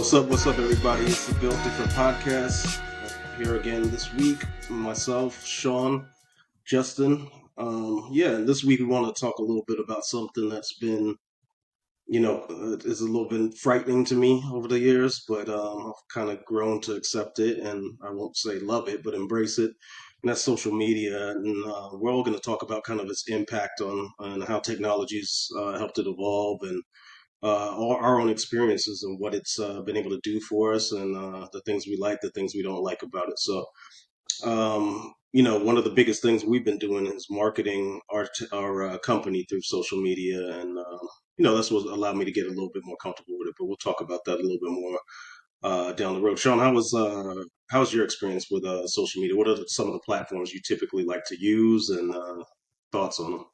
What's up, everybody? It's the Built Different Podcast. Here again this week. Myself, Sean, Justin. This week we want to talk a little bit about something that's been, is a little bit frightening to me over the years, but I've kind of grown to accept it, and I won't say love it, but embrace it. And that's social media, and we're all going to talk about kind of its impact on how technologies helped it evolve and our own experiences and what it's been able to do for us and the things we like, the things we don't like about it. So, one of the biggest things we've been doing is marketing our company through social media, and that's what allowed me to get a little bit more comfortable with it. But we'll talk about that a little bit more down the road. Sean, how's your experience with social media? What are some of the platforms you typically like to use, and thoughts on them?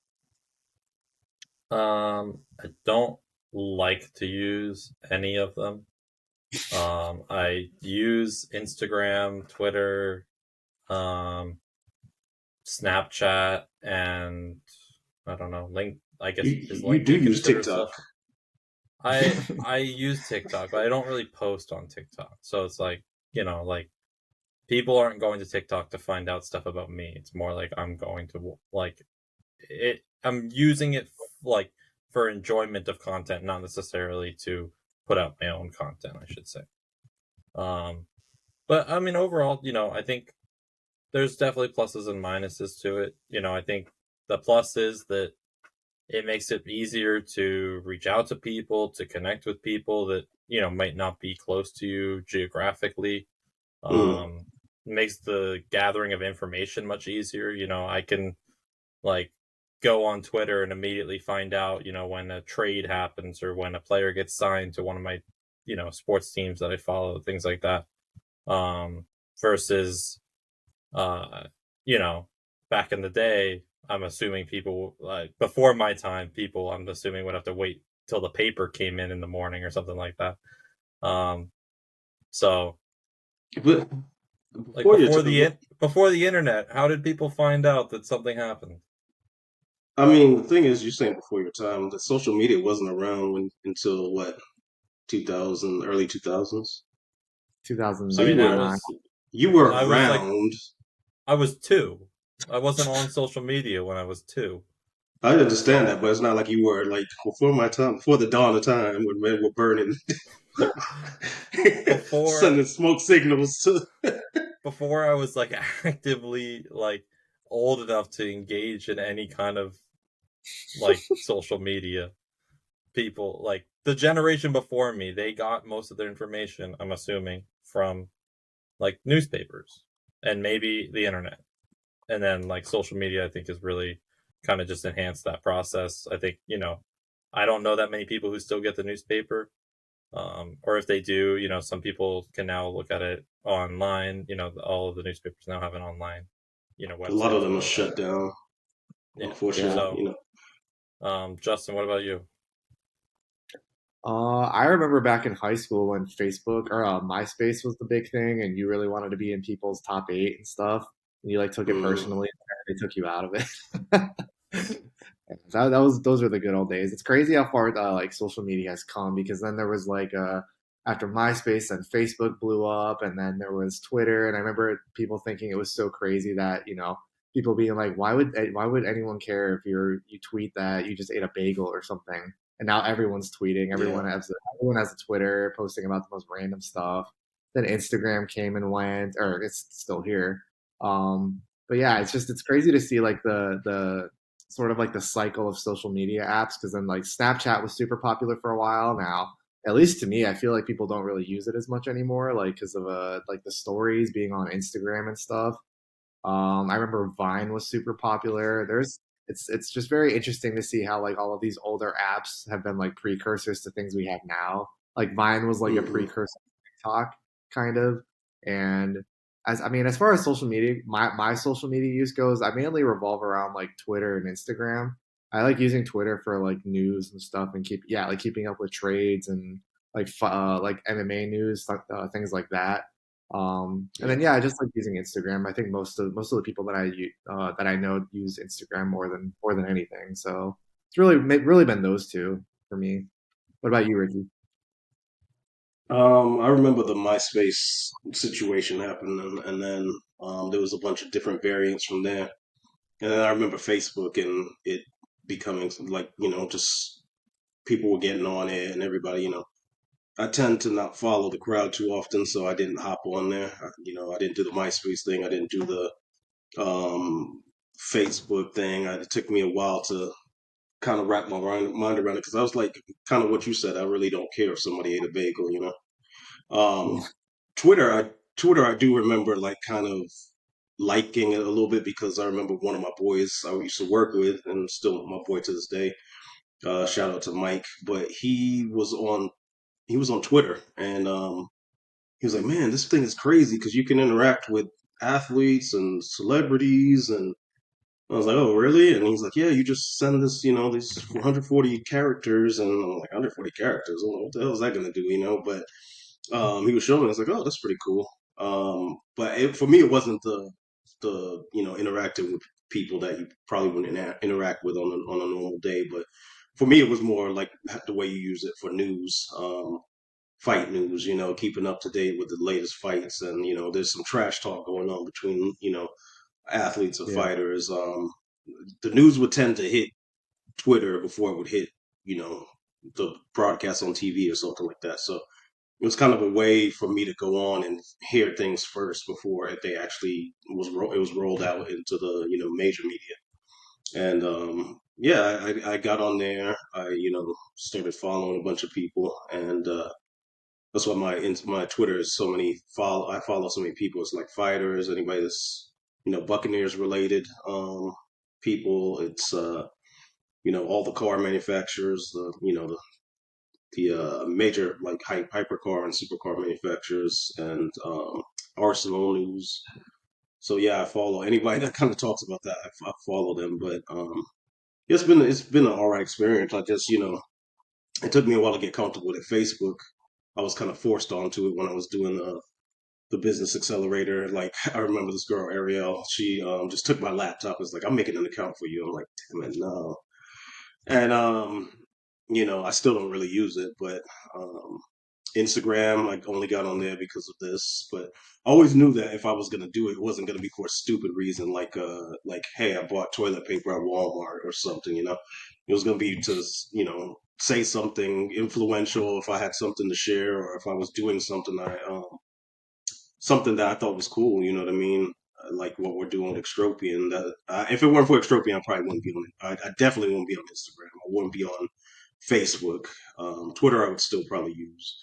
I don't like to use any of them. I use Instagram, Twitter, Snapchat, and I don't know, I guess is You do LinkedIn use considered TikTok. I use TikTok, but I don't really post on TikTok. So it's like people aren't going to TikTok to find out stuff about me. It's more like I'm going to I'm using it like for enjoyment of content, not necessarily to put out my own content, I should say. But I mean, overall, I think there's definitely pluses and minuses to it. I think the plus is that it makes it easier to reach out to people, to connect with people that, might not be close to you geographically. Mm. Makes the gathering of information much easier. I can like go on Twitter and immediately find out, when a trade happens or when a player gets signed to one of my, sports teams that I follow, things like that. Versus, back in the day, I'm assuming people before my time, I'm assuming would have to wait till the paper came in the morning or something like that. So But like before your time, before the internet, how did people find out that something happened? I mean, the thing is, you're saying before your time, the social media wasn't around until what, 2000, early 2000s. So I mean, you were I was like, around. I was 2. I wasn't on social media when I was 2. I understand So that, but it's not like you were like before my time, before the dawn of time when men were burning, before sending smoke signals to. before I was like actively like old enough to engage in any kind of like social media, people like the generation before me, they got most of their information, I'm assuming, from like newspapers and maybe the internet. And then like social media, I think, has really kind of just enhanced that process. I think, I don't know that many people who still get the newspaper. Or if they do, some people can now look at it online. All of the newspapers now have an online, A lot website of for them are them. shut down, Yeah. unfortunately. Yeah. So, Justin, what about you? I remember back in high school when Facebook or MySpace was the big thing, and you really wanted to be in people's top 8 and stuff, and you like took it Mm. personally, and they took you out of it. That was those were the good old days. It's crazy how far like social media has come because then there was like after MySpace and Facebook blew up, and then there was Twitter, and I remember people thinking it was so crazy that people being like, why would anyone care if you tweet that you just ate a bagel or something? And now everyone's tweeting. Yeah. Everyone has a Twitter posting about the most random stuff. Then Instagram came and went, or it's still here. But yeah, it's crazy to see like the sort of like the cycle of social media apps because then like Snapchat was super popular for a while now. At least to me, I feel like people don't really use it as much anymore, like because of like the stories being on Instagram and stuff. I remember Vine was super popular. It's just very interesting to see how like all of these older apps have been like precursors to things we have now. Like Vine was like a Hmm. precursor to TikTok, kind of. And as far as social media, my social media use goes, I mainly revolve around like Twitter and Instagram. I like using Twitter for like news and stuff and keeping up with trades and like MMA news, things like that. And Yeah. then yeah, I just like using Instagram. I think most of the people that I know use Instagram more than anything. So it's really been those two for me. What about you, Ricky? I remember the MySpace situation happened, and then there was a bunch of different variants from there. And then I remember Facebook and it becoming like, just people were getting on it and everybody, I tend to not follow the crowd too often, so I didn't hop on there. I didn't do the MySpace thing. I didn't do the Facebook thing. It took me a while to kind of wrap my mind around it because I was like, kind of what you said. I really don't care if somebody ate a bagel. Yeah. Um, Twitter, I do remember like kind of liking it a little bit because I remember one of my boys I used to work with and still my boy to this day. Shout out to Mike, but he was on Twitter and he was like, "Man, this thing is crazy because you can interact with athletes and celebrities." And I was like, "Oh, really?" And he's like, "Yeah, you just send this, these 140 characters." And I'm like, "140 characters? I'm like, what the hell is that gonna do?" But he was showing me. I was like, "Oh, that's pretty cool." But for me, it wasn't the interacting with people that you probably wouldn't interact with on a normal day. But for me, it was more like the way you use it for news. Fight news, keeping up to date with the latest fights. And, there's some trash talk going on between, athletes and Yeah. fighters. The news would tend to hit Twitter before it would hit, you know, the broadcast on TV or something like that. So it was kind of a way for me to go on and hear things first before they actually it was rolled out into the, major media. And yeah, I got on there. I started following a bunch of people, and that's why my Twitter is so many follow. I follow so many people. It's like fighters, anybody that's Buccaneers related people. It's all the car manufacturers, the major like hypercar and supercar manufacturers, and Arsenal news. So yeah, I follow anybody that kind of talks about that. I follow them, but it's been an alright experience. I just it took me a while to get comfortable with Facebook. I was kind of forced onto it when I was doing the business accelerator. Like I remember this girl Ariel. She just took my laptop. Was like, "I'm making an account for you." I'm like, "Damn it, no." And I still don't really use it, but um, Instagram, I only got on there because of this. But I always knew that if I was gonna do it, it wasn't gonna be for a stupid reason, like hey, I bought toilet paper at Walmart or something. It was gonna be to say something influential if I had something to share or if I was doing something that I thought was cool. You know what I mean? Like what we're doing with Extropian. That if it weren't for Extropian, I probably wouldn't be on it. I definitely wouldn't be on Instagram. I wouldn't be on Facebook. Twitter, I would still probably use.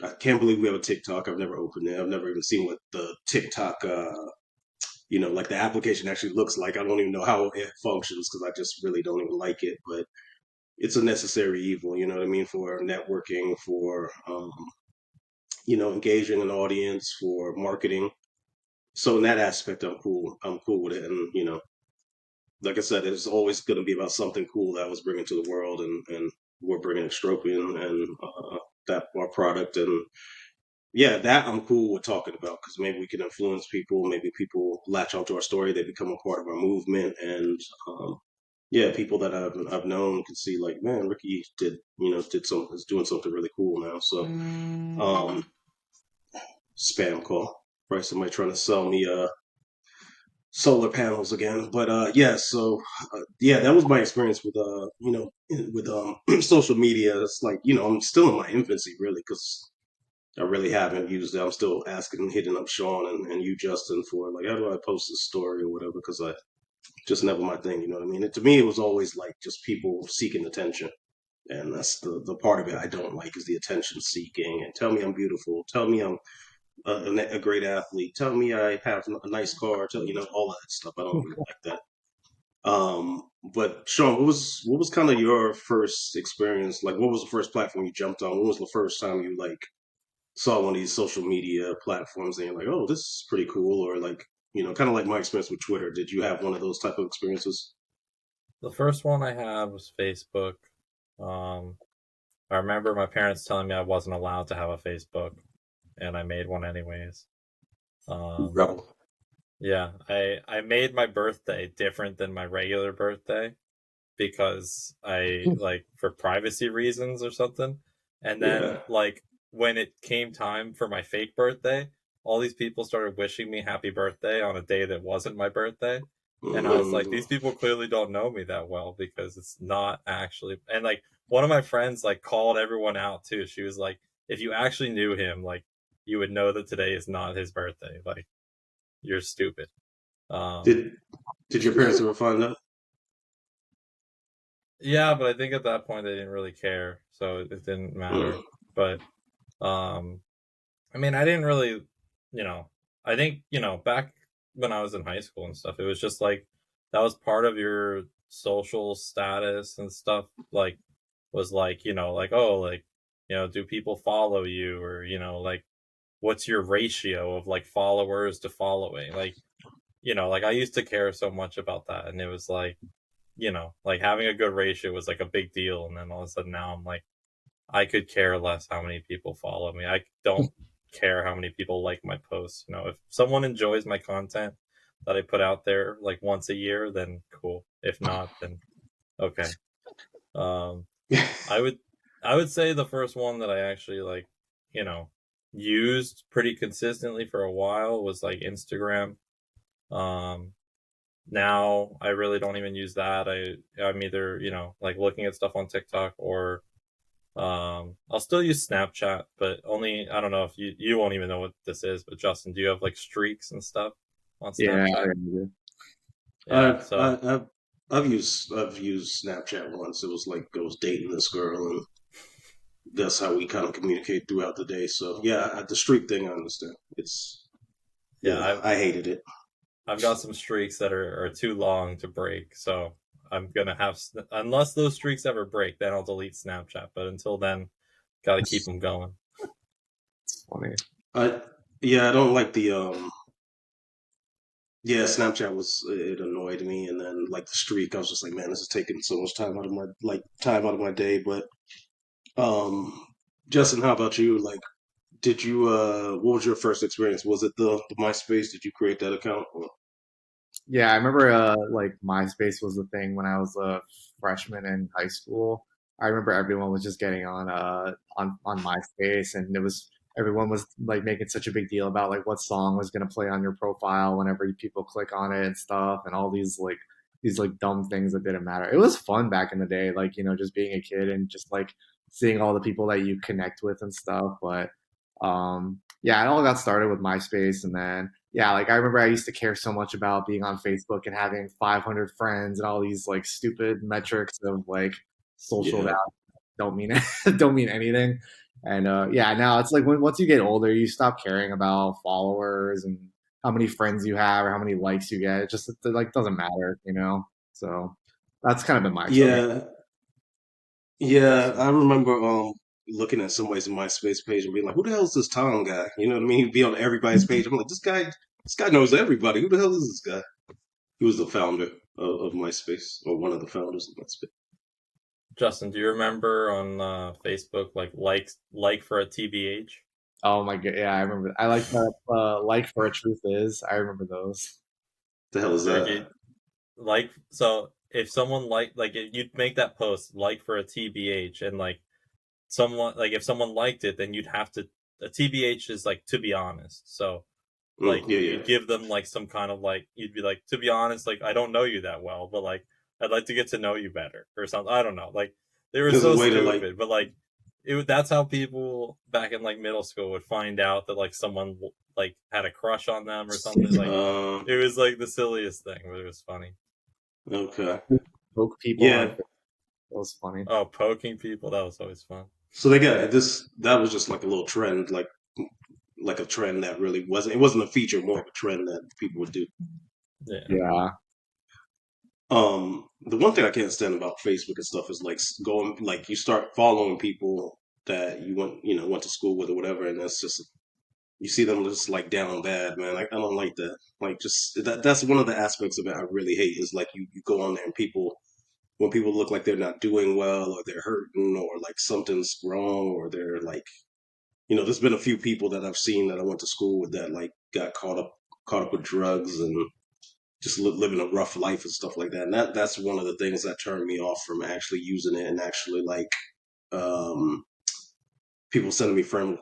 I can't believe we have a TikTok. I've never opened it. I've never even seen what the TikTok, like the application actually looks like. I don't even know how it functions because I just really don't even like it. But it's a necessary evil. You know what I mean? For networking, for engaging an audience, for marketing. So in that aspect, I'm cool. I'm cool with it, and like I said, it's always going to be about something cool that I was bringing to the world, and we're bringing Extropian and that our product, and yeah, that I'm cool with talking about because maybe we can influence people, maybe people latch onto our story, they become a part of our movement, and yeah, people that I've known can see like, man, Ricky is doing something really cool now. So spam call, probably somebody trying to sell me solar panels again. But yeah, so yeah, that was my experience with with social media. It's like I'm still in my infancy really because I really haven't used it. I'm still asking, hitting up Sean and you, Justin, for like how do I post this story or whatever because I just never my thing. You know what I mean? To me, it was always like just people seeking attention. And that's the part of it I don't like is the attention seeking and tell me I'm beautiful, tell me I'm a great athlete, tell me I have a nice car, tell all that stuff. I don't really like that. But Sean, what was kind of your first experience? Like, what was the first platform you jumped on? When was the first time you like saw one of these social media platforms and you're like, oh, this is pretty cool? Or like, kind of like my experience with Twitter. Did you have one of those type of experiences? The first one I had was Facebook. Um, I remember my parents telling me I wasn't allowed to have a Facebook, and I made one anyways. Um, Rebel. yeah, I made my birthday different than my regular birthday because I like for privacy reasons or something. And then Yeah. like when it came time for my fake birthday, all these people started wishing me happy birthday on a day that wasn't my birthday. And I was like, Mm. these people clearly don't know me that well because it's not actually. And like one of my friends like called everyone out too. She was like, if you actually knew him, like you would know that today is not his birthday. Like you're stupid. Um, Did Did your parents ever find out? yeah, but I think at that point they didn't really care, so it didn't Mm. matter. But um, I mean, I didn't really, you know, I think, back when I was in high school and stuff, it was just like that was part of your social status and stuff. Like, was like, like, oh, like, do people follow you? Or, like, what's your ratio of like followers to following? Like, like I used to care so much about that. And it was like, like having a good ratio was like a big deal. And then all of a sudden now I'm like, I could care less how many people follow me. I don't care how many people like my posts. If someone enjoys my content that I put out there like once a year, then cool. If not, then okay. Um, I would I would say the first one that I actually like, you know, used pretty consistently for a while was like Instagram. Um, Now I really don't even use that. I'm either, like looking at stuff on TikTok or I'll still use Snapchat, but only I don't know if you won't even know what this is, but Justin, do you have like streaks and stuff on Yeah, I Snapchat? remember. Yeah, I've so I, I've used Snapchat once. It was like I was dating this girl, and that's how we kind of communicate throughout the day. So yeah, the streak thing, I understand. It's yeah, yeah, I hated it. I've got some streaks that are too long to break, so I'm gonna have unless those streaks ever break, then I'll delete Snapchat. But until then, gotta keep them going. It's funny. I Yeah, I don't like the yeah, Snapchat was it annoyed me, and then like the streak, I was just like, man, this is taking so much time out of my day. But um, Justin, how about you? Like, did you what was your first experience? Was it the MySpace? Did you create that account? Or... Yeah, I remember like MySpace was the thing when I was a freshman in high school. I remember everyone was just getting on MySpace, and it was everyone was like making such a big deal about like what song was gonna play on your profile whenever people click on it and stuff, and all these like dumb things that didn't matter. It was fun back in the day, like just being a kid and just like seeing all the people that you connect with and stuff. But yeah, it all got started with MySpace, and then yeah, like I remember I used to care so much about being on Facebook and having 500 friends and all these like stupid metrics of like social Yeah, value don't mean don't mean anything. And yeah, now it's like once you get older, you stop caring about followers and how many friends you have or how many likes you get. It like doesn't matter. So that's kind of been my experience. yeah, yeah. Justin, I remember looking at somebody's MySpace page and being like, who the hell is this Tom guy? You know what I mean? He'd be on everybody's page. I'm like, this guy knows everybody. Who the hell is this guy? He was the founder of MySpace, or one of the founders of MySpace. Justin, do you remember on Facebook like for a TBH? Oh my god, yeah, I remember. I like that. Like for a truth is, I remember those. The hell is Like that? it, like so if someone you'd make that post like for a TBH and like someone like if someone liked it then you'd have to a TBH is like to be honest. So like Yeah, yeah. you'd give them like some kind of like you'd be like to be honest like I don't know you that well but like I'd like to get to know you better or something. I don't know. Like they were There's a so way to like, stupid but like that's how people back in like middle school would find out that like someone like had a crush on them or something. Like uh, it was like the silliest thing but it was funny. okay, Poke people on yeah. Facebook. That was funny. Oh, poking people, that was always fun. So they got this. That was just like a little trend, like a trend that really wasn't. It wasn't a feature, more of a trend that people would do. Yeah. Yeah. The one thing I can't stand about Facebook and stuff is like going, like you start following people that went to school with or whatever, and that's just you see them just like down bad, man. Like I don't like that. Like just that's one of the aspects of it I really hate is like you go on there and people when people look like they're not doing well or they're hurting or like something's wrong or they're like there's been a few people that I've seen that I went to school with that like got caught up with drugs and just living a rough life and stuff like that. And that's one of the things that turned me off from actually using it and actually like um people sending me friend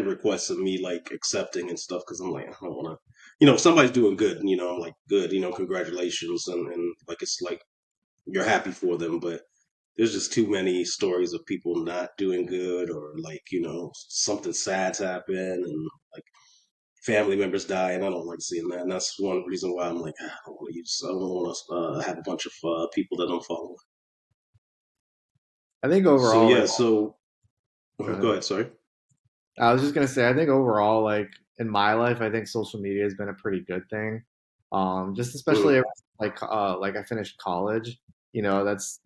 requests of me like accepting and stuff because I'm like I don't want to. If somebody's doing good, I'm like good, congratulations, and like it's like you're happy for them, but there's just too many stories of people not doing good or like something sad's happened and like family members die, and I don't like seeing that. And that's one reason why I'm like I don't want to use. I don't want to have a bunch of people that I'm following. I think So overall, like, yeah, so go go ahead. ahead. Sorry. I was just gonna say, I think overall, like in my life, I think social media has been a pretty good thing. Just especially Mm, ever like I finished college, that's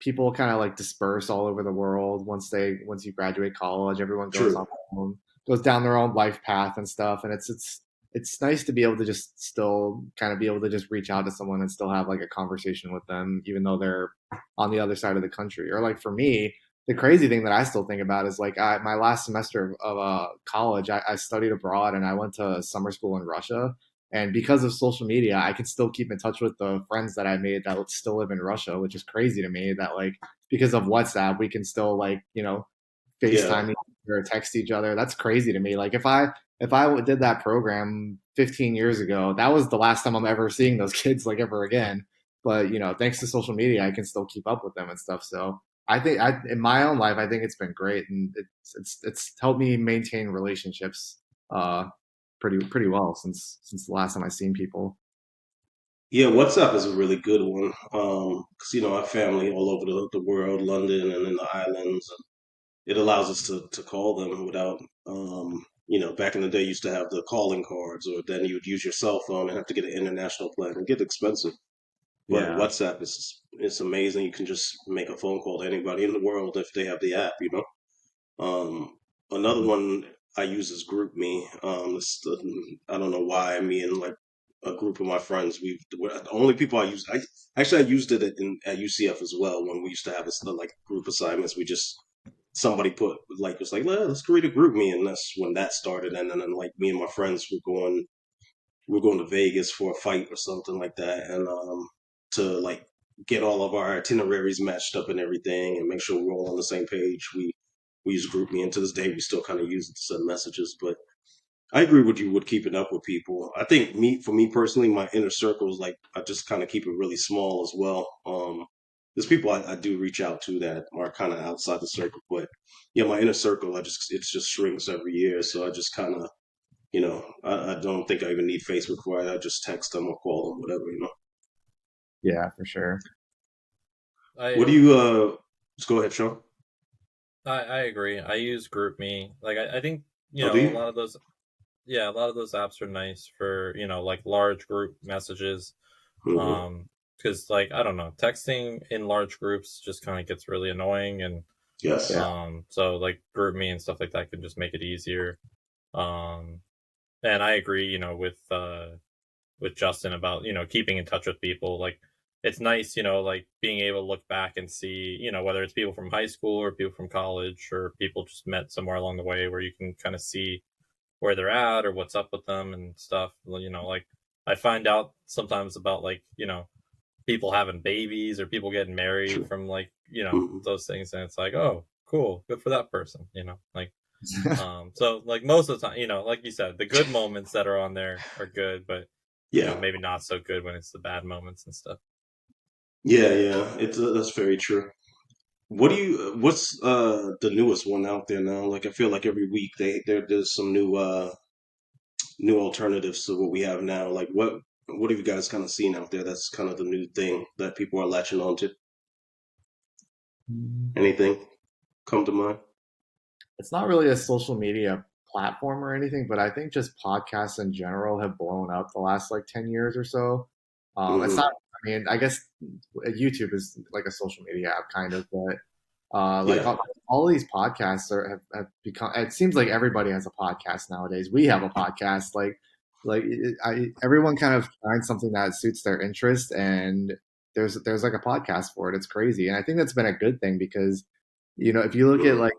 people kind of like disperse all over the world once you graduate college. Everyone goes on true. their own, goes down their own life path and stuff, and it's nice to be able to just still kind of be able to just reach out to someone and still have like a conversation with them, even though they're on the other side of the country. Or like for me, the crazy thing that I still think about is like my last semester of college, I studied abroad and I went to summer school in Russia. And because of social media, I can still keep in touch with the friends that I made that still live in Russia, which is crazy to me that like because of WhatsApp, we can still like, Yeah. FaceTime each other or text each other. That's crazy to me. Like if I did that program 15 years ago, that was the last time I'm ever seeing those kids like ever again. But thanks to social media, I can still keep up with them and stuff. So I think in my own life, I think it's been great, and it's helped me maintain relationships uh, pretty well since the last time I seen people. Yeah, WhatsApp is a really good one. Because I have family all over the world, London and in the islands, and it allows us to call them without, back in the day, you used to have the calling cards, or then you would use your cell phone and have to get an international plan and get expensive. But Yeah, WhatsApp is it's amazing. You can just make a phone call to anybody in the world if they have the app. Um, Another mhm. one I use is GroupMe. I don't know why me and like a group of my friends. We're the only people I use. I used it at UCF as well when we used to have this like group assignments. We just somebody put like it's like let's create a GroupMe, and that's when that started. And then like me and my friends were going to Vegas for a fight or something like that, and to like get all of our itineraries matched up and everything, and make sure we're all on the same page. We use GroupMe, and to this day, we still kind of use it to send messages. But I agree with you with keeping up with people. I think for me personally, my inner circle is like I just kind of keep it really small as well. There's people I do reach out to that are kind of outside the circle, but yeah, my inner circle, it just shrinks every year. So I just kind of I don't think I even need Facebook for it. I just text them or call them, whatever. Yeah, for sure. What do I you, just go ahead, Sean. I agree. I use GroupMe. Like I think Oh, do a you? lot of those, yeah, a lot of those apps are nice for like large group messages. Hmm. Because like I don't know, texting in large groups just kind of gets really annoying, and Yes. Yeah, so like GroupMe and stuff like that can just make it easier. Um, and I agree, with Justin about keeping in touch with people. Like it's nice, like being able to look back and see, whether it's people from high school or people from college or people just met somewhere along the way, where you can kind of see where they're at or what's up with them and stuff. Like I find out sometimes about like people having babies or people getting married True. from like Hmm. those things, and it's like, oh, cool, good for that person, like so like most of the time, like you said, the good moments that are on there are good, but Yeah. maybe not so good when it's the bad moments and stuff. Yeah, yeah. That's very true. What's the newest one out there now? Like I feel like every week there's some new alternatives to what we have now. Like what have you guys kind of seen out there that's kind of the new thing that people are latching on to? Anything come to mind? it's not really a social media platform or anything, but I think just podcasts in general have blown up the last like 10 years or so. It's Hmm. not, I mean, I guess YouTube is like a social media app kind of, but like Yeah. all these podcasts have become, it seems like everybody has a podcast nowadays. We have a podcast, everyone kind of finds something that suits their interest, and there's like a podcast for it. It's crazy. And I think that's been a good thing because, if you look at Hmm. like,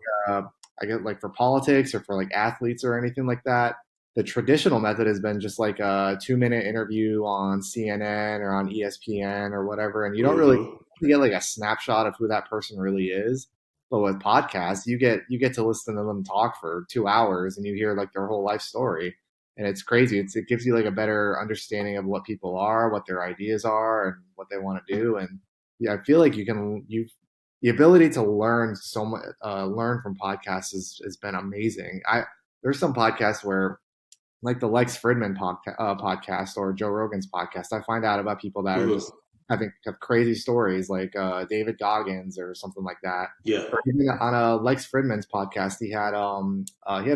I get like for politics or for like athletes or anything like that, the traditional method has been just like a 2 minute interview on CNN or on ESPN or whatever, and you don't really Hmm. get like a snapshot of who that person really is. But with podcasts, you get to listen to them talk for 2 hours, and you hear like their whole life story, and it's crazy. It gives you like a better understanding of what people are, what their ideas are, and what they want to do. And yeah, I feel like you the ability to learn so much, learn from podcasts has been amazing. There's some podcasts where like the Lex Fridman podcast or Joe Rogan's podcast, I find out about people that are just Mm-hmm. have crazy stories, like David Goggins or something like that. Yeah. Or even on a Lex Fridman's podcast, he had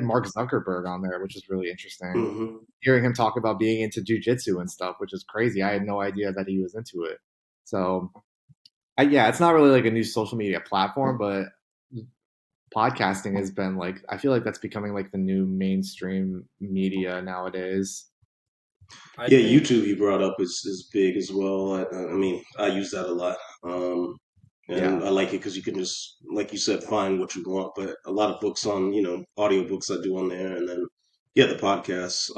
Mark Zuckerberg on there, which is really interesting. Mm-hmm. Hearing him talk about being into jujitsu and stuff, which is crazy. I had no idea that he was into it. So, yeah, it's not really like a new social media platform, but podcasting has been like, I feel like that's becoming like the new mainstream media nowadays. I Yeah, think YouTube you brought up is big as well. I mean, I use that a lot, Yeah, and I like it because you can just, like you said, find what you want. But a lot of books on, audiobooks I do on there, and then yeah, the podcasts.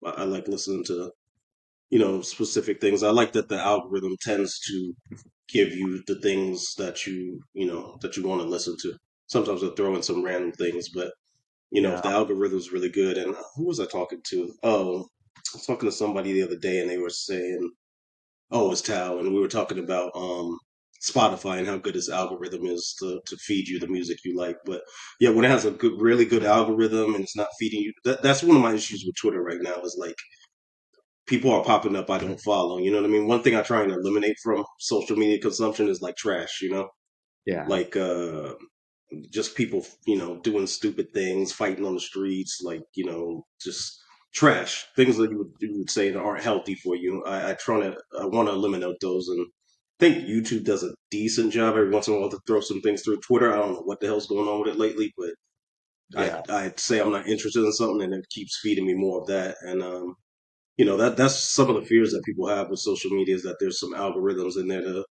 I like listening to specific things. I like that the algorithm tends to give you the things that that you want to listen to. Sometimes they'll throw in some random things, but if yeah, the algorithm's really good, and who was I talking to? Oh, I was talking to somebody the other day, and they were saying, "Oh, it's Tao," and we were talking about Spotify and how good its algorithm is to feed you the music you like. But yeah, when it has a really good algorithm, and it's not feeding you, that's one of my issues with Twitter right now. Is like people are popping up I don't follow. You know what I mean? One thing I try and eliminate from social media consumption is like trash. yeah, Like just people, doing stupid things, fighting on the streets, like, just trash things that you would say that aren't healthy for you. I want to eliminate those, and I think YouTube does a decent job every once in a while to throw some things through Twitter. I don't know what the hell's going on with it lately, but yeah, I'd say I'm not interested in something, and it keeps feeding me more of that. And that's some of the fears that people have with social media is that there's some algorithms in there to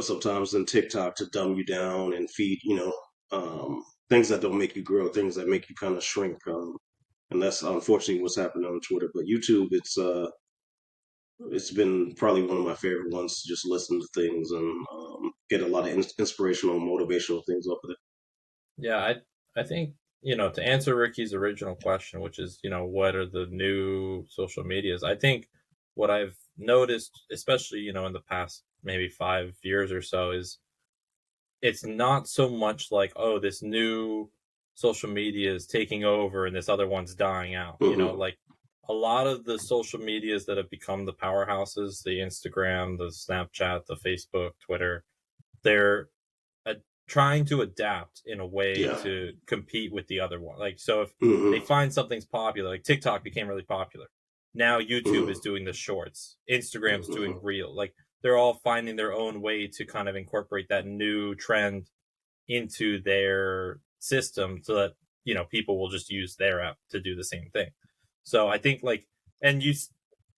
sometimes in TikTok to dumb you down and feed, things that don't make you grow, things that make you kind of shrink. And that's unfortunately what's happening on Twitter. But YouTube, it's been probably one of my favorite ones to just listen to things and get a lot of inspirational, motivational things off of it. yeah, I think to answer Ricky's original question, which is what are the new social medias? I think what I've noticed, especially in the past maybe 5 years or so, is it's not so much like, oh, this new social media is taking over and this other one's dying out. Hmm. Like a lot of the social medias that have become the powerhouses, the Instagram, the Snapchat, the Facebook, Twitter, they're uh, trying to adapt in a way Yeah. to compete with the other one. Like, so if they Hmm. find something's popular, like TikTok became really popular. Now YouTube is Hmm. doing the shorts, Instagram's doing Hmm. reel. Like, they're all finding their own way to kind of incorporate that new trend into their system so that people will just use their app to do the same thing. So I think and you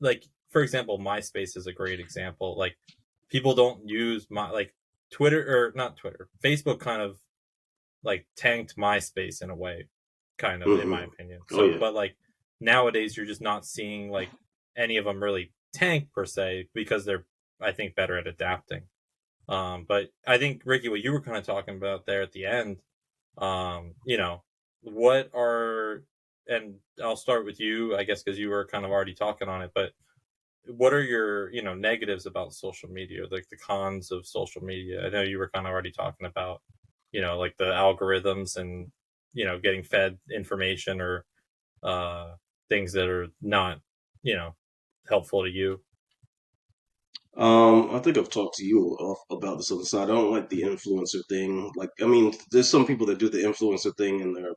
like for example, MySpace is a great example. Like people don't use my like Twitter, or not Twitter, Facebook kind of like tanked MySpace in a way, kind of, in my Hmm. opinion. Oh So yeah. but like nowadays you're just not seeing like any of them really tank per se, because they're, I think, better at adapting. But I think, Ricky, what you were kind of talking about there at the end, what are, and I'll start with you, I guess, because you were kind of already talking on it, but what are your, negatives about social media, like the cons of social media? I know you were kind of already talking about, like the algorithms and, getting fed information or uh, things that are not, you know, helpful to you. I think I've talked to you about this on the side. I don't like the influencer thing. Like, I mean, there's some people that do the influencer thing and they're,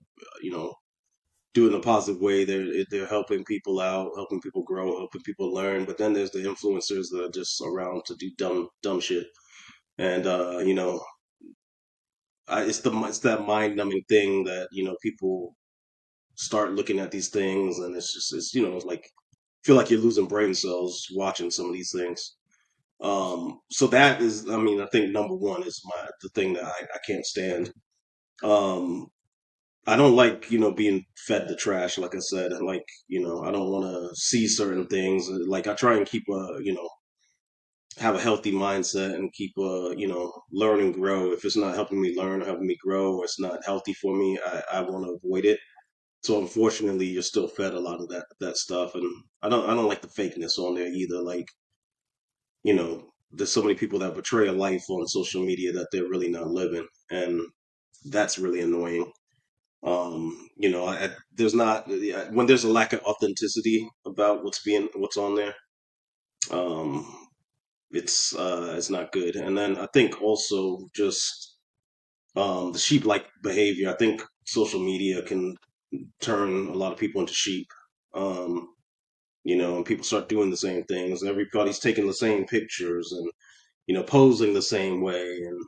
do it in a positive way. They're helping people out, helping people grow, helping people learn. But then there's the influencers that are just around to do dumb shit. And it's that mind numbing thing that people start looking at these things, and it's like feel like you're losing brain cells watching some of these things. So that is, I mean, I think number one is the thing that I can't stand. Um, I don't like, being fed the trash, like I said. And like, I don't want to see certain things. Like I try and keep a, have a healthy mindset and keep learn and grow. If it's not helping me learn, helping me grow, or it's not healthy for me, I want to avoid it. So unfortunately, you're still fed a lot of that stuff, and I don't like the fakeness on there either. Like, there's so many people that portray a life on social media that they're really not living, and that's really annoying. There's not when there's a lack of authenticity about what's on there. Um, it's not good. And then I think also just the sheep like behavior. I think social media can turn a lot of people into sheep. Um, and people start doing the same things, and everybody's taking the same pictures and posing the same way, and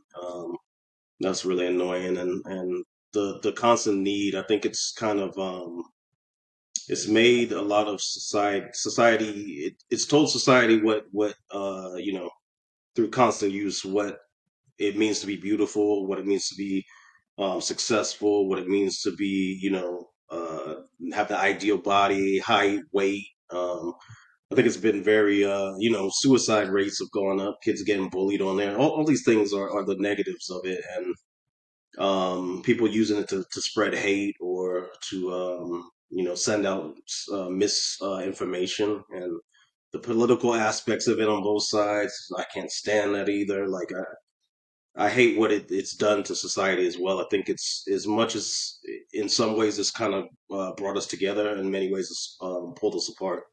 that's really annoying. And the constant need, I think it's kind of it's made a lot of society. It's told society what through constant use what it means to be beautiful, what it means to be successful, what it means to be, have the ideal body, height, weight. I think it's been very, suicide rates have gone up, kids getting bullied on there. All these things are the negatives of it. And people using it to spread hate or to, send out misinformation. And the political aspects of it on both sides, I can't stand that either. Like, I hate what it's done to society as well. I think it's as much as in some ways it's kind of brought us together. In many ways, it's pulled us apart.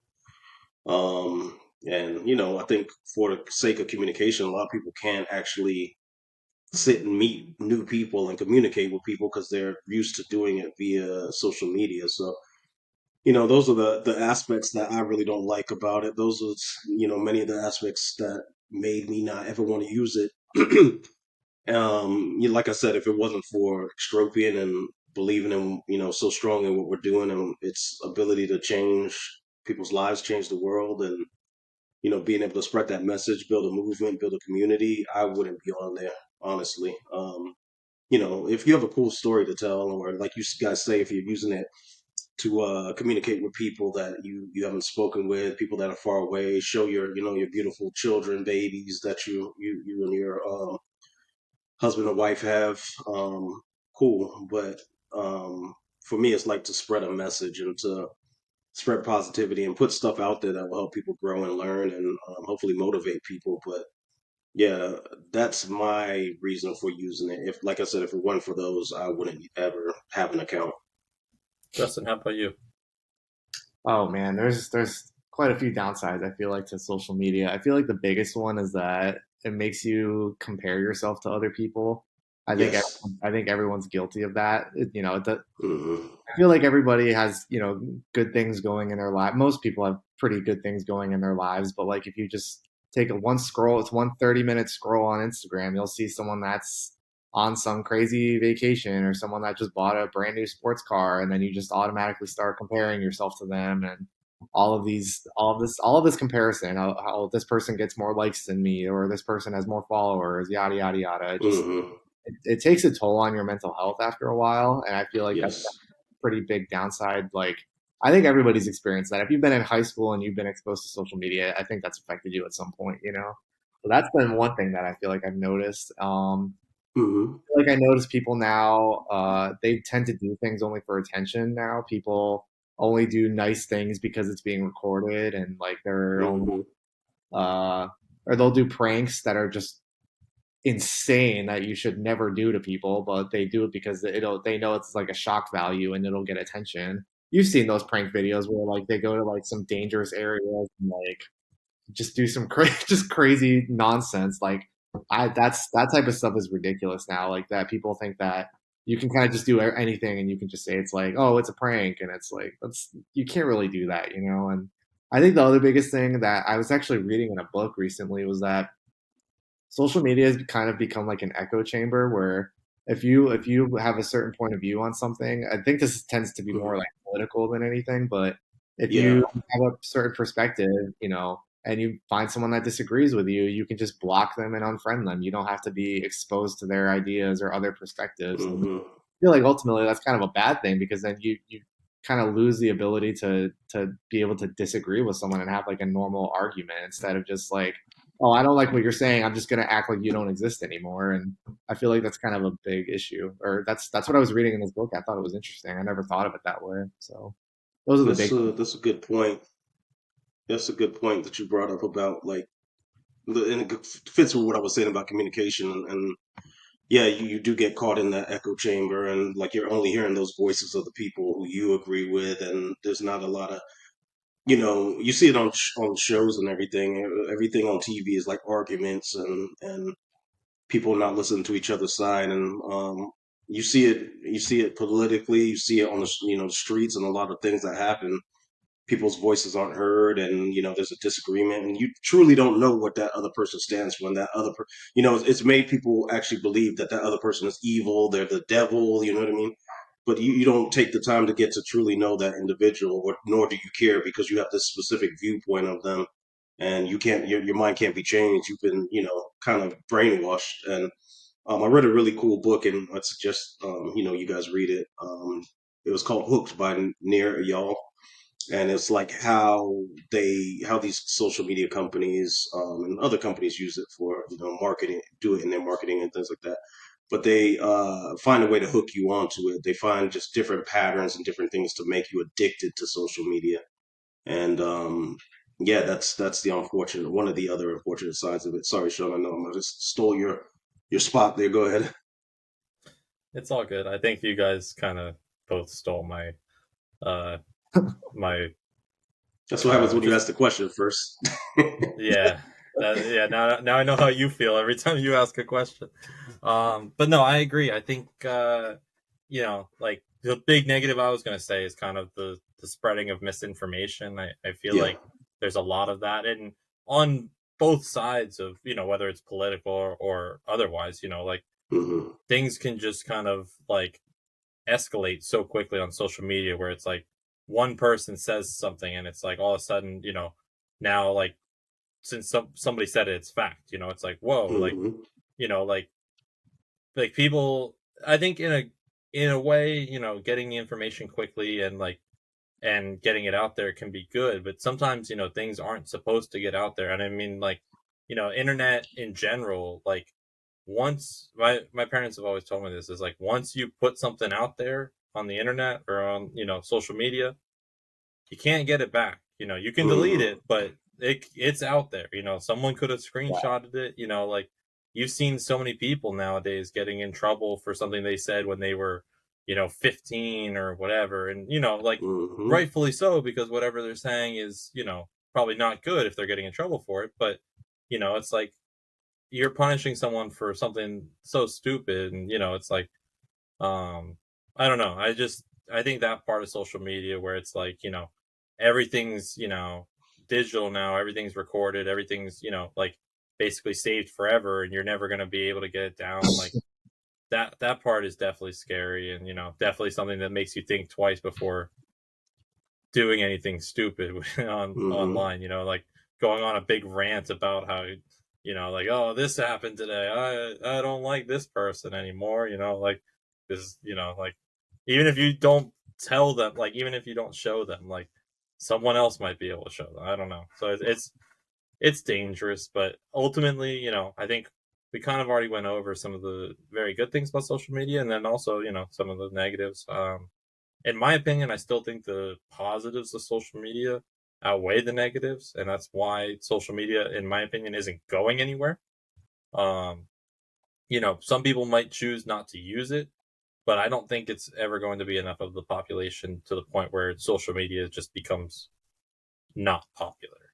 And I think for the sake of communication, a lot of people can't actually sit and meet new people and communicate with people because they're used to doing it via social media. So those are the aspects that I really don't like about it. Those are many of the aspects that made me not ever want to use it. Like I said, if it wasn't for Extropian and believing in, so strong in what we're doing and its ability to change people's lives, change the world, and being able to spread that message, build a movement, build a community, I wouldn't be on there, honestly. If you have a cool story to tell, or like you guys say, if you're using it to communicate with people that you haven't spoken with, people that are far away, show your beautiful children, babies that you and your husband or wife have, cool. But for me, it's like to spread a message and to spread positivity and put stuff out there that will help people grow and learn and hopefully motivate people. But yeah, that's my reason for using it. If, like I said, if it weren't for those, I wouldn't ever have an account. Justin, how about you? Oh man, there's quite a few downsides I feel like to social media. I feel like the biggest one is that it makes you compare yourself to other people. Yes. I think everyone's guilty of that. Hmm. I feel like everybody has, good things going in their life. Most people have pretty good things going in their lives, but like if you just take a one scroll, it's one 30-minute scroll on Instagram, you'll see someone that's on some crazy vacation or someone that just bought a brand new sports car, and then you just automatically start comparing yourself to them, and all of this comparison, how this person gets more likes than me, or this person has more followers, yada yada yada. Hmm. It takes a toll on your mental health after a while, and I feel like that's Yes. pretty big downside. Like, I think everybody's experienced that. If you've been in high school and you've been exposed to social media, I think that's affected you at some point. So that's been one thing that I feel like I've noticed. Hmm. Like I notice people now, they tend to do things only for attention now. People only do nice things because it's being recorded, and like they're only, Hmm. uh, or they'll do pranks that are just insane that you should never do to people, but they do it because they know it's like a shock value and it'll get attention. You've seen those prank videos where like they go to like some dangerous areas and like just do some just crazy nonsense. Like that type of stuff is ridiculous now. Like that people think that you can kind of just do anything and you can just say it's like, oh, it's a prank, and it's like you can't really do that. And I think the other biggest thing that I was actually reading in a book recently was that social media has kind of become like an echo chamber where if you have a certain point of view on something, I think this tends to be more Hmm. like political than anything, but if Yeah. you have a certain perspective, and you find someone that disagrees with you, you can just block them and unfriend them. You don't have to be exposed to their ideas or other perspectives. And Hmm. I feel like ultimately that's kind of a bad thing because then you kind of lose the ability to be able to disagree with someone and have like a normal argument instead of just like oh, I don't like what you're saying. I'm just gonna act like you don't exist anymore. And I feel like that's kind of a big issue. Or that's what I was reading in this book. I thought it was interesting. I never thought of it that way. So those are the big. That's a good point. That's a good point that you brought up about like and it fits with what I was saying about communication and yeah, you do get caught in that echo chamber and like you're only hearing those voices of the people who you agree with and there's not a lot of you see it on on shows and everything. Everything on TV is like arguments and people not listening to each other's side, and you see it politically, you see it on the the streets, and a lot of things that happen. People's voices aren't heard, and there's a disagreement, and you truly don't know what that other person stands for. And that it's made people actually believe that that other person is evil, they're the devil. You know what I mean? But you don't take the time to get to truly know that individual, or, nor do you care because you have this specific viewpoint of them, and you can't your mind can't be changed. You've been kind of brainwashed. And I read a really cool book, and I suggest you guys read it. It was called Hooked by Nir Eyal, and it's like how these social media companies and other companies use it for marketing, do it in their marketing and things like that. But they find a way to hook you onto it. They find just different patterns and different things to make you addicted to social media. And yeah, that's the unfortunate one of the other unfortunate sides of it. Sorry, Sean, I know I just stole your spot there. Go ahead. It's all good. I think you guys kind of both stole uh my That's what happens when you just ask the question first. yeah. Yeah, now I know how you feel every time you ask a question. But no, I agree. I think like the big negative I was going to say is kind of the spreading of misinformation. I feel Yeah. like there's a lot of that, and on both sides of whether it's political or otherwise, like Hmm. things can just kind of like escalate so quickly on social media where it's like one person says something and it's like all of a sudden now like since somebody said it, it's fact. It's like whoa, like Hmm. you know like like people. I think in a way, getting the information quickly and like and getting it out there can be good, but sometimes things aren't supposed to get out there. And I mean, like internet in general, like once my parents have always told me this, is like once you put something out there on the internet or on social media, you can't get it back. You can delete Hmm. it, but it's out there. Someone could have Yeah. screenshotted it. Like you've seen so many people nowadays getting in trouble for something they said when they were 15 or whatever, and like Hmm. rightfully so, because whatever they're saying is probably not good if they're getting in trouble for it. But it's like you're punishing someone for something so stupid, and it's like um I don't know. I think that part of social media where it's like everything's digital now, everything's recorded, everything's like basically saved forever, and you're never going to be able to get it down. Like that part is definitely scary, and definitely something that makes you think twice before doing anything stupid on Hmm. online. Like going on a big rant about how like, oh, this happened today, I don't like this person anymore, like this, like even if you don't tell them, like even if you don't show them, like someone else might be able to show them. I don't know. So it's dangerous, but ultimately, I think we kind of already went over some of the very good things about social media, and then also some of the negatives. In my opinion, I still think the positives of social media outweigh the negatives, and that's why social media, in my opinion, isn't going anywhere. Um, some people might choose not to use it, but I don't think it's ever going to be enough of the population to the point where social media just becomes not popular.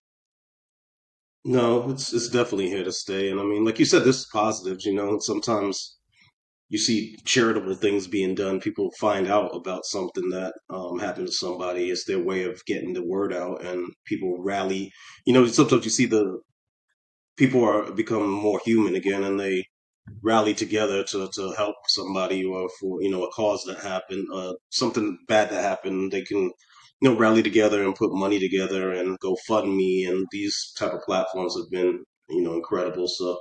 No, it's definitely here to stay. And I mean, like you said, this is positives. Sometimes you see charitable things being done. People find out about something that happened to somebody. It's their way of getting the word out, and people rally. Sometimes you see the people are become more human again, and they rally together to help somebody or for a cause that happened, something bad that happened. They can rally together and put money together and go fund me, and these type of platforms have been incredible. So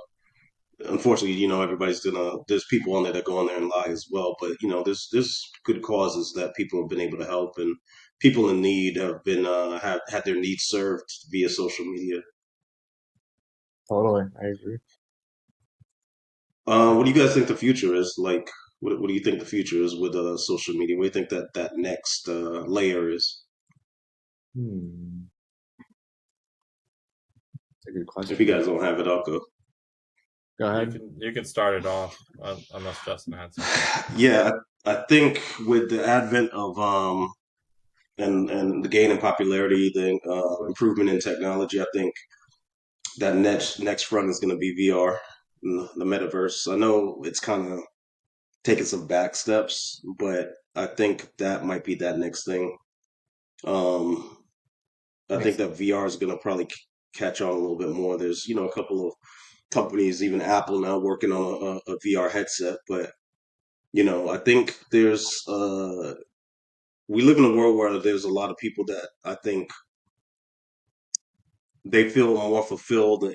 unfortunately, everybody's gonna there's people on there that go on there and lie as well. But there's good causes that people have been able to help, and people in need have been have had their needs served via social media. Totally, I agree. What do you guys think the future is like? What do you think the future is with social media? What do you think that next layer is? Hmm, that's a good If you question. guys don't have it, I'll go. Go You ahead. can start it off unless Justin had something. Yeah, I think with the advent of and the gain in popularity, the improvement in technology, I think that next front is going to be VR, the metaverse. I know it's kind of taking some back steps, but I think that might be that next thing. Um, I think Makes that VR is going to probably catch on a little bit more. There's a couple of companies, even Apple now working on a VR headset, but I think we live in a world where there's a lot of people that I think they feel more fulfilled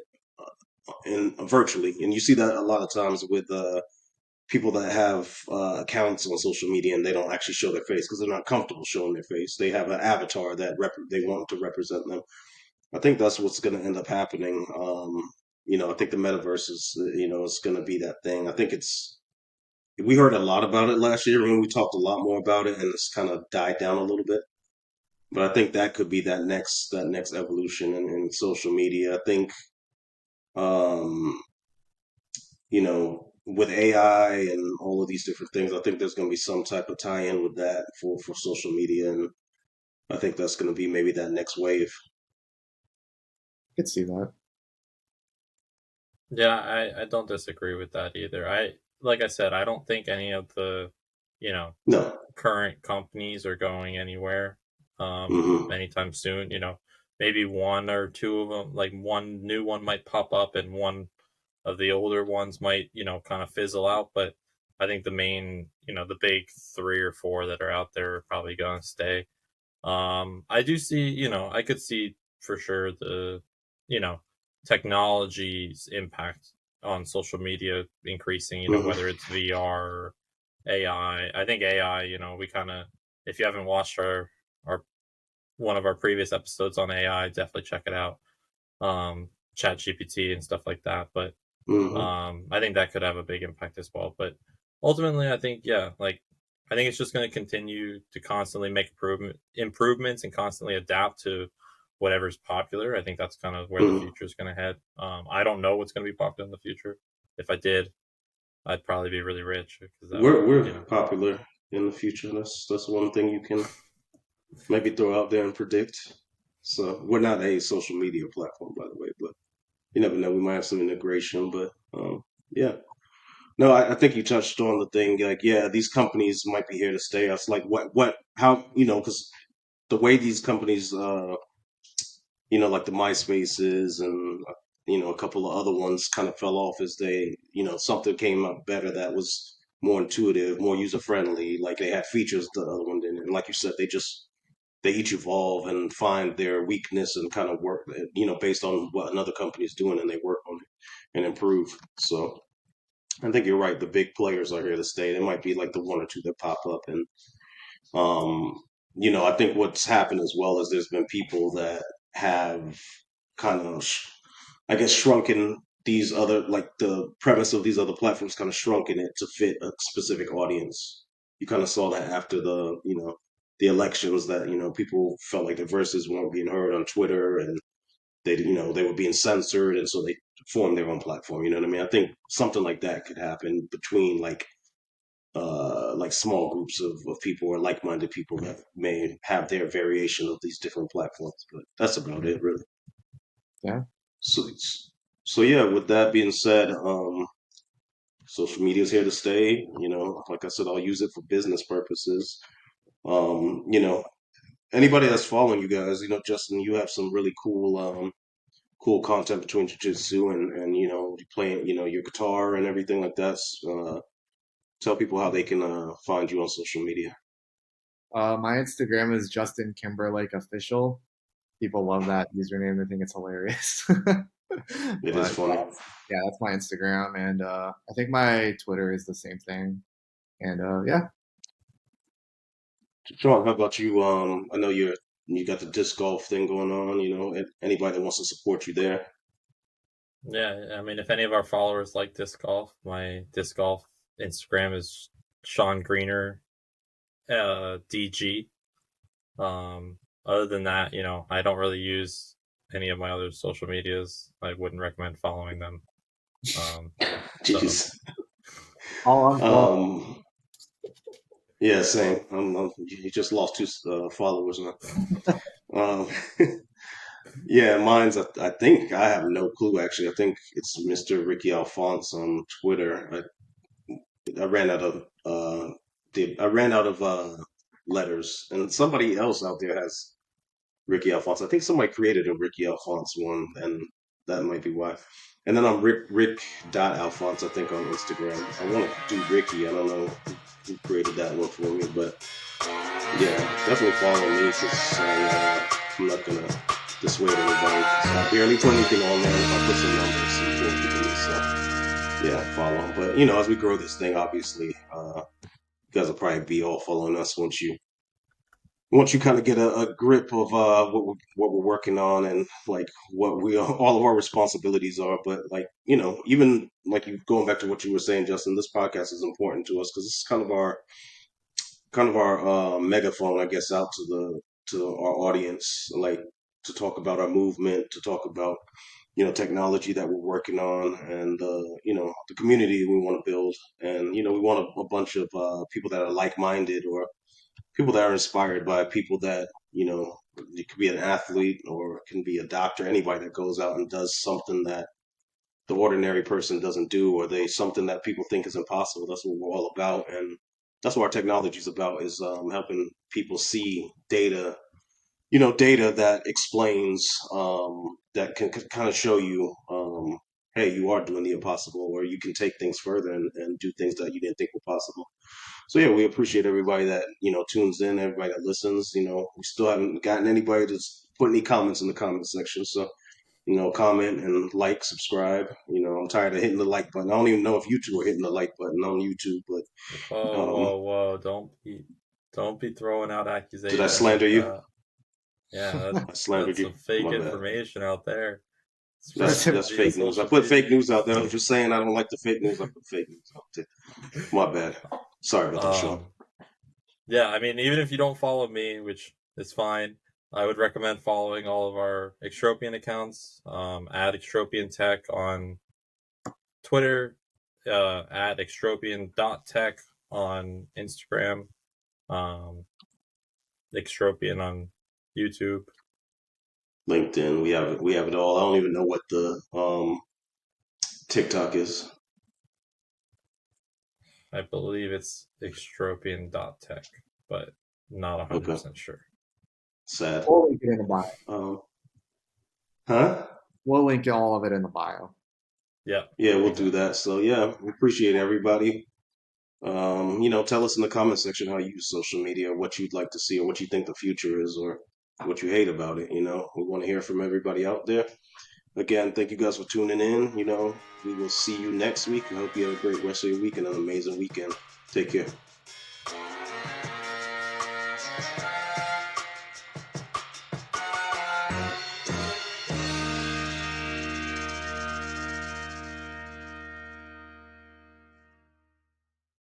in virtually, and you see that a lot of times with people that have accounts on social media and they don't actually show their face because they're not comfortable showing their face. They have an avatar that they want to represent them. I think that's what's going to end up happening. I think the metaverse is going to be that thing. I think we heard a lot about it last year when we talked a lot more about it, and it's kind of died down a little bit. But I think that could be that next evolution in social media. I think um, with AI and all of these different things, I think there's going to be some type of tie-in with that for social media, and I think that's going to be maybe that next wave. I could see that. Yeah, I don't disagree with that either. Like I said, I don't think any of the, you know, No. current companies are going anywhere Hmm. anytime soon. Maybe one or two of them, like one new one might pop up and one of the older ones might, kind of fizzle out, but I think the main, the big three or four that are out there are probably going to stay. I do see, I could see for sure the, you know, technology's impact on social media increasing, Hmm. whether it's VR or AI. I think AI, we kind of, if you haven't watched our, one of our previous episodes on AI, definitely check it out. Chat GPT and stuff like that. But Hmm. I think that could have a big impact as well. But ultimately, I think I think it's just going to continue to constantly make improvements and constantly adapt to whatever's popular. I think that's kind of where the Hmm. future is going to head. I don't know what's going to be popular in the future. If I did, I'd probably be really rich because that would, We're popular in the future. That's one thing you can maybe throw out there and predict. So we're not a social media platform, by the way, but you never know. We might have some integration, but yeah. No, I think you touched on the thing. Like, yeah, these companies might be here to stay. Us like how because the way these companies, like the MySpaces and a couple of other ones kind of fell off as something came up better that was more intuitive, more user friendly. Like they had features the other one didn't, and like you said, they each evolve and find their weakness and kind of work, based on what another company is doing, and they work on it and improve. So I think you're right. The big players are here to stay. There might be like the one or two that pop up, and um, I think what's happened as well is there's been people that have kind of, I guess, shrunken these other like the premise of these other platforms, kind of shrunken it to fit a specific audience. You kind of saw that after the elections that people felt like the verses weren't being heard on Twitter and they were being censored, and so they formed their own platform. You know what I mean? I think something like that could happen between like small groups of people or like-minded people that may have their variation of these different platforms, but that's about it really. Yeah. So so yeah, with that being said, social media is here to stay. Like I said, I'll use it for business purposes. um you know Anybody that's following you guys, Justin, you have some really cool content between jiu-jitsu and you playing your guitar and everything like that. Tell people how they can find you on social media. My Instagram is Justin Kimberlake official. People love that username. They think it's hilarious. It is But funny. yeah, that's my Instagram, and I think my Twitter is the same thing. And yeah, Sean, how about you? I know you got the disc golf thing going on. Anybody that wants to support you there. Yeah, I mean, if any of our followers like disc golf, my disc golf Instagram is Sean Greener, DG. Other than that, I don't really use any of my other social medias. I wouldn't recommend following them. So Jeez. I'll unfollow. Yeah, same. You just lost 2 followers now. Um, yeah, mine's. I think I have no clue actually. I think it's Mr. Ricky Alphonse on Twitter. I ran out of letters, and somebody else out there has Ricky Alphonse. I think somebody created a Ricky Alphonse one, and that might be why. And then I'm Rick dot Alphonse, I think, on Instagram. I want to do Ricky. I don't know who created that one for me, but yeah, definitely follow me because I'm not gonna dissuade anybody. So I barely put anything on there. If I put some numbers, some important to me. So yeah, follow. But as we grow this thing, obviously, you guys will probably be all following us once you kind of get a grip of what we're working on and like what we all of our responsibilities are. But like even like you going back to what you were saying, Justin, this podcast is important to us because it's kind of our megaphone, I guess, out to our audience, like to talk about our movement, to talk about technology that we're working on, and the community we want to build, and we want a bunch of people that are like-minded or people that are inspired by people that it could be an athlete or it can be a doctor, anybody that goes out and does something that the ordinary person doesn't do, or they something that people think is impossible. That's what we're all about, and that's what our technology is about, is helping people see data, data that explains, that can kind of show you, hey, you are doing the impossible, or you can take things further and do things that you didn't think were possible. So yeah, we appreciate everybody that tunes in, everybody that listens. We still haven't gotten anybody to put any comments in the comment section. So comment and like, subscribe. I'm tired of hitting the like button. I don't even know if you two are hitting the like button on YouTube, but whoa, um, whoa, whoa! Don't be throwing out did I accusations slander like you? that. Yeah, I that's slandered you. some fake My bad. information out there, That's spreading via fake news. I social put fake media. news out there. I'm just saying I don't like the fake news. I put fake news out there. My bad. Sorry about that, Sean. Um, yeah, I mean, even if you don't follow me, which is fine, I would recommend following all of our Extropian accounts. At Extropian Tech on Twitter, at extropian.tech on Instagram, um, Extropian on YouTube. LinkedIn. We have it all. I don't even know what the TikTok is. I believe it's extropian.tech, but not Okay. 100% sure. Sad. We'll link it in the bio. Huh? We'll link all of it in the bio. Yeah. Yeah, we'll do Exactly. that. So yeah, we appreciate everybody. Tell us in the comment section how you use social media, what you'd like to see, or what you think the future is, or what you hate about it. We want to hear from everybody out there. Again, thank you guys for tuning in. We will see you next week. I hope you have a great rest of your week and an amazing weekend. Take care.